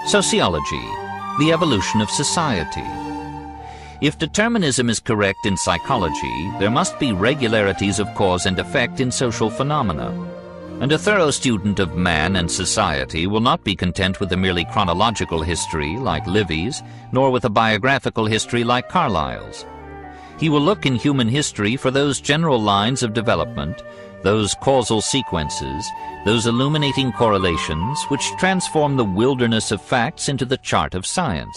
Sociology, the evolution of society. If determinism is correct in psychology, there must be regularities of cause and effect in social phenomena. And a thorough student of man and society will not be content with a merely chronological history like Livy's, nor with a biographical history like Carlyle's. He will look in human history for those general lines of development, those causal sequences, those illuminating correlations which transform the wilderness of facts into the chart of science.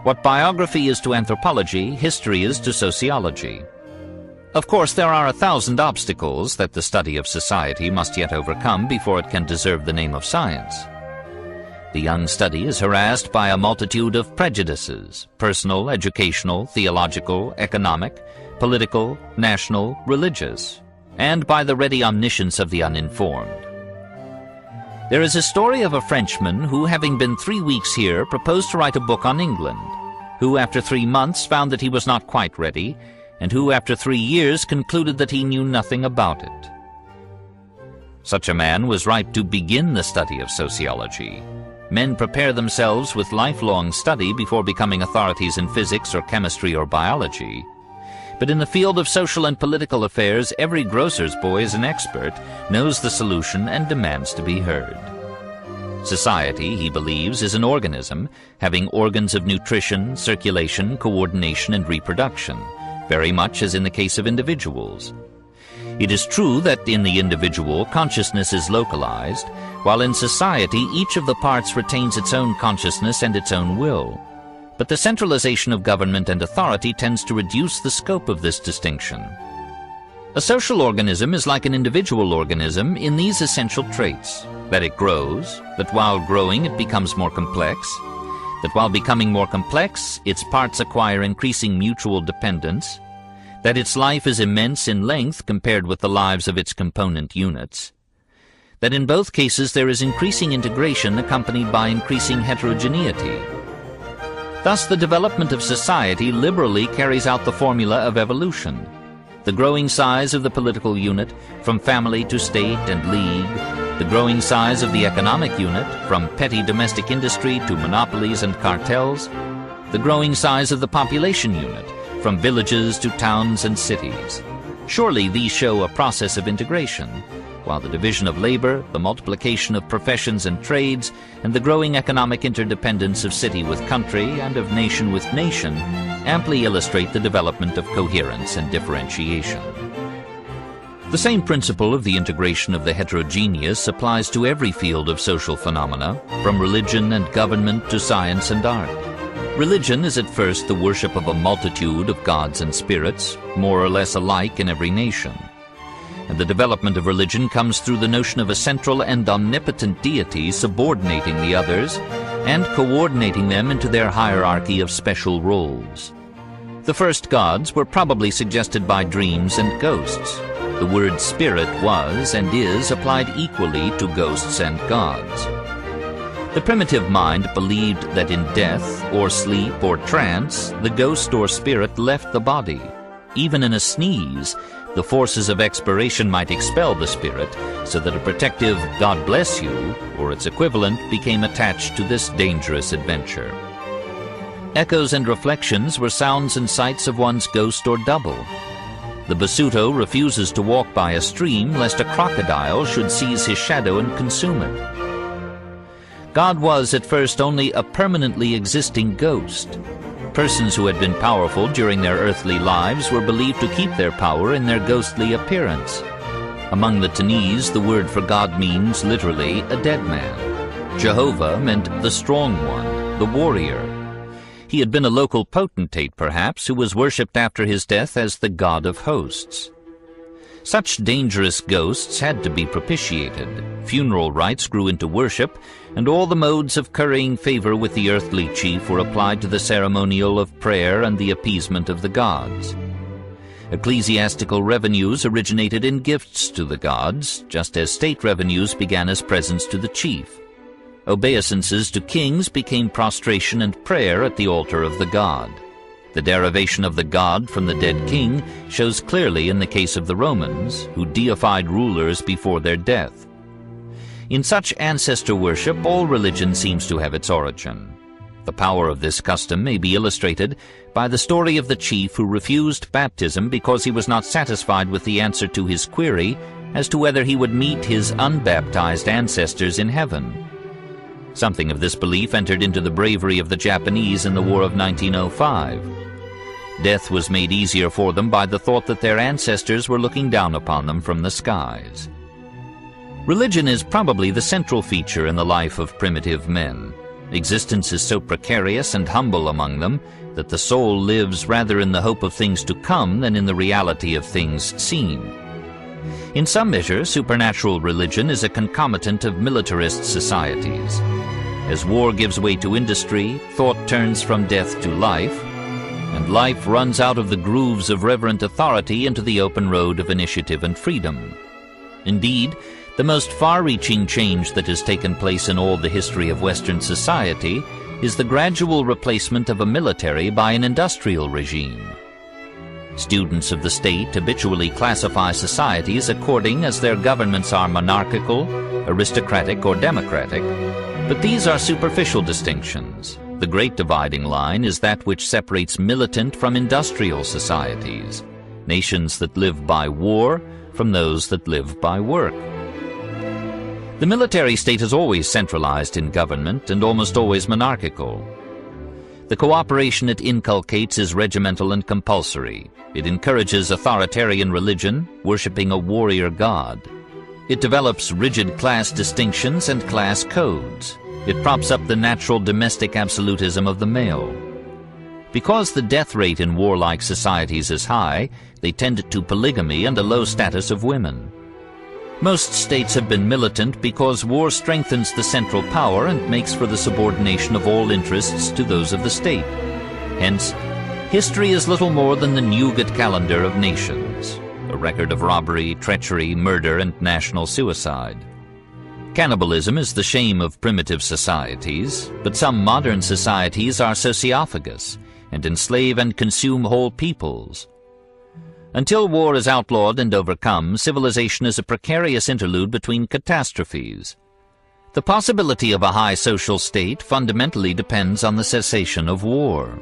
What biography is to anthropology, history is to sociology. Of course, there are 1,000 obstacles that the study of society must yet overcome before it can deserve the name of science. The young study is harassed by a multitude of prejudices, personal, educational, theological, economic, political, national, religious, and by the ready omniscience of the uninformed. There is a story of a Frenchman who, having been 3 weeks here, proposed to write a book on England, who after 3 months found that he was not quite ready, and who after 3 years concluded that he knew nothing about it. Such a man was ripe to begin the study of sociology. Men prepare themselves with lifelong study before becoming authorities in physics or chemistry or biology. But in the field of social and political affairs, every grocer's boy is an expert, knows the solution, and demands to be heard. Society, he believes, is an organism, having organs of nutrition, circulation, coordination, and reproduction, very much as in the case of individuals. It is true that in the individual, consciousness is localized, while in society each of the parts retains its own consciousness and its own will. But the centralization of government and authority tends to reduce the scope of this distinction. A social organism is like an individual organism in these essential traits: that it grows, that while growing it becomes more complex, that while becoming more complex, its parts acquire increasing mutual dependence, that its life is immense in length compared with the lives of its component units, that in both cases there is increasing integration accompanied by increasing heterogeneity. Thus the development of society liberally carries out the formula of evolution. The growing size of the political unit, from family to state and league, the growing size of the economic unit, from petty domestic industry to monopolies and cartels, the growing size of the population unit, from villages to towns and cities. Surely these show a process of integration, while the division of labor, the multiplication of professions and trades, and the growing economic interdependence of city with country and of nation with nation amply illustrate the development of coherence and differentiation. The same principle of the integration of the heterogeneous applies to every field of social phenomena, from religion and government to science and art. Religion is at first the worship of a multitude of gods and spirits, more or less alike in every nation. And the development of religion comes through the notion of a central and omnipotent deity subordinating the others and coordinating them into their hierarchy of special roles. The first gods were probably suggested by dreams and ghosts. The word spirit was and is applied equally to ghosts and gods. The primitive mind believed that in death, or sleep, or trance, the ghost or spirit left the body. Even in a sneeze, the forces of expiration might expel the spirit, so that a protective "God bless you," or its equivalent, became attached to this dangerous adventure. Echoes and reflections were sounds and sights of one's ghost or double. The Basuto refuses to walk by a stream lest a crocodile should seize his shadow and consume it. God was at first only a permanently existing ghost. Persons who had been powerful during their earthly lives were believed to keep their power in their ghostly appearance. Among the Tanese, the word for God means literally a dead man. Jehovah meant the strong one, the warrior. He had been a local potentate, perhaps, who was worshipped after his death as the god of hosts. Such dangerous ghosts had to be propitiated. Funeral rites grew into worship, and all the modes of currying favor with the earthly chief were applied to the ceremonial of prayer and the appeasement of the gods. Ecclesiastical revenues originated in gifts to the gods, just as state revenues began as presents to the chief. Obeisances to kings became prostration and prayer at the altar of the god. The derivation of the god from the dead king shows clearly in the case of the Romans, who deified rulers before their death. In such ancestor worship, all religion seems to have its origin. The power of this custom may be illustrated by the story of the chief who refused baptism because he was not satisfied with the answer to his query as to whether he would meet his unbaptized ancestors in heaven. Something of this belief entered into the bravery of the Japanese in the War of 1905. Death was made easier for them by the thought that their ancestors were looking down upon them from the skies. Religion is probably the central feature in the life of primitive men. Existence is so precarious and humble among them that the soul lives rather in the hope of things to come than in the reality of things seen. In some measure, supernatural religion is a concomitant of militarist societies. As war gives way to industry, thought turns from death to life, and life runs out of the grooves of reverent authority into the open road of initiative and freedom. Indeed, the most far-reaching change that has taken place in all the history of Western society is the gradual replacement of a military by an industrial regime. Students of the state habitually classify societies according as their governments are monarchical, aristocratic, or democratic, but these are superficial distinctions. The great dividing line is that which separates militant from industrial societies, nations that live by war from those that live by work. The military state is always centralized in government and almost always monarchical. The cooperation it inculcates is regimental and compulsory. It encourages authoritarian religion, worshipping a warrior god. It develops rigid class distinctions and class codes. It props up the natural domestic absolutism of the male. Because the death rate in warlike societies is high, they tend to polygamy and a low status of women. Most states have been militant because war strengthens the central power and makes for the subordination of all interests to those of the state. Hence, history is little more than the Newgate calendar of nations, a record of robbery, treachery, murder, and national suicide. Cannibalism is the shame of primitive societies, but some modern societies are sociophagous and enslave and consume whole peoples. Until war is outlawed and overcome, civilization is a precarious interlude between catastrophes. The possibility of a high social state fundamentally depends on the cessation of war.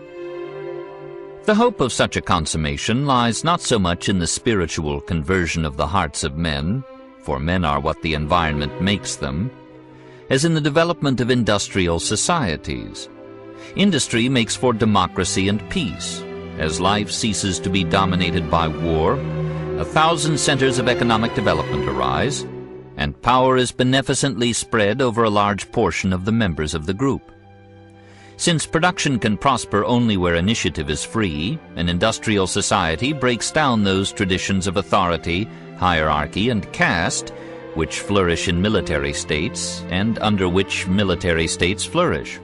The hope of such a consummation lies not so much in the spiritual conversion of the hearts of men, for men are what the environment makes them, as in the development of industrial societies. Industry makes for democracy and peace. As life ceases to be dominated by war, 1,000 centers of economic development arise, and power is beneficently spread over a large portion of the members of the group. Since production can prosper only where initiative is free, an industrial society breaks down those traditions of authority, hierarchy, and caste which flourish in military states and under which military states flourish.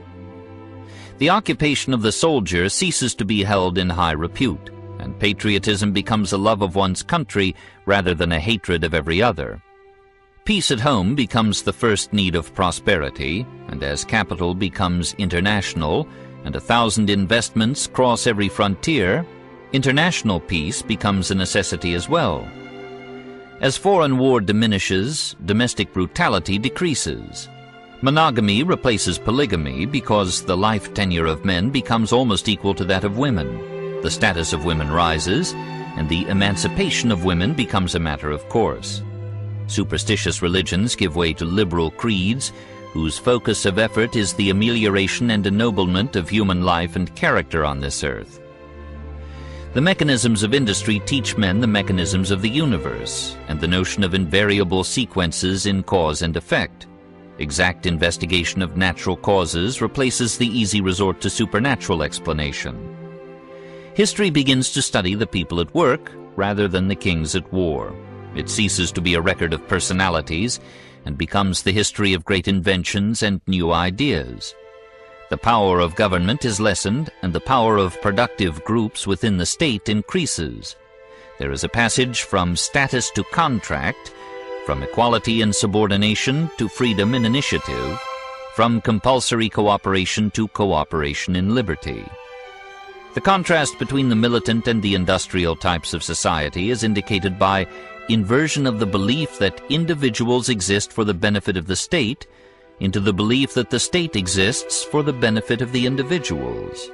The occupation of the soldier ceases to be held in high repute, and patriotism becomes a love of one's country rather than a hatred of every other. Peace at home becomes the first need of prosperity, and as capital becomes international and 1,000 investments cross every frontier, international peace becomes a necessity as well. As foreign war diminishes, domestic brutality decreases. Monogamy replaces polygamy because the life tenure of men becomes almost equal to that of women. The status of women rises, and the emancipation of women becomes a matter of course. Superstitious religions give way to liberal creeds, whose focus of effort is the amelioration and ennoblement of human life and character on this earth. The mechanisms of industry teach men the mechanisms of the universe, and the notion of invariable sequences in cause and effect. Exact investigation of natural causes replaces the easy resort to supernatural explanation. History begins to study the people at work rather than the kings at war. It ceases to be a record of personalities and becomes the history of great inventions and new ideas. The power of government is lessened, and the power of productive groups within the state increases. There is a passage from status to contract, from equality and subordination to freedom and initiative, from compulsory cooperation to cooperation in liberty. The contrast between the militant and the industrial types of society is indicated by inversion of the belief that individuals exist for the benefit of the state into the belief that the state exists for the benefit of the individuals.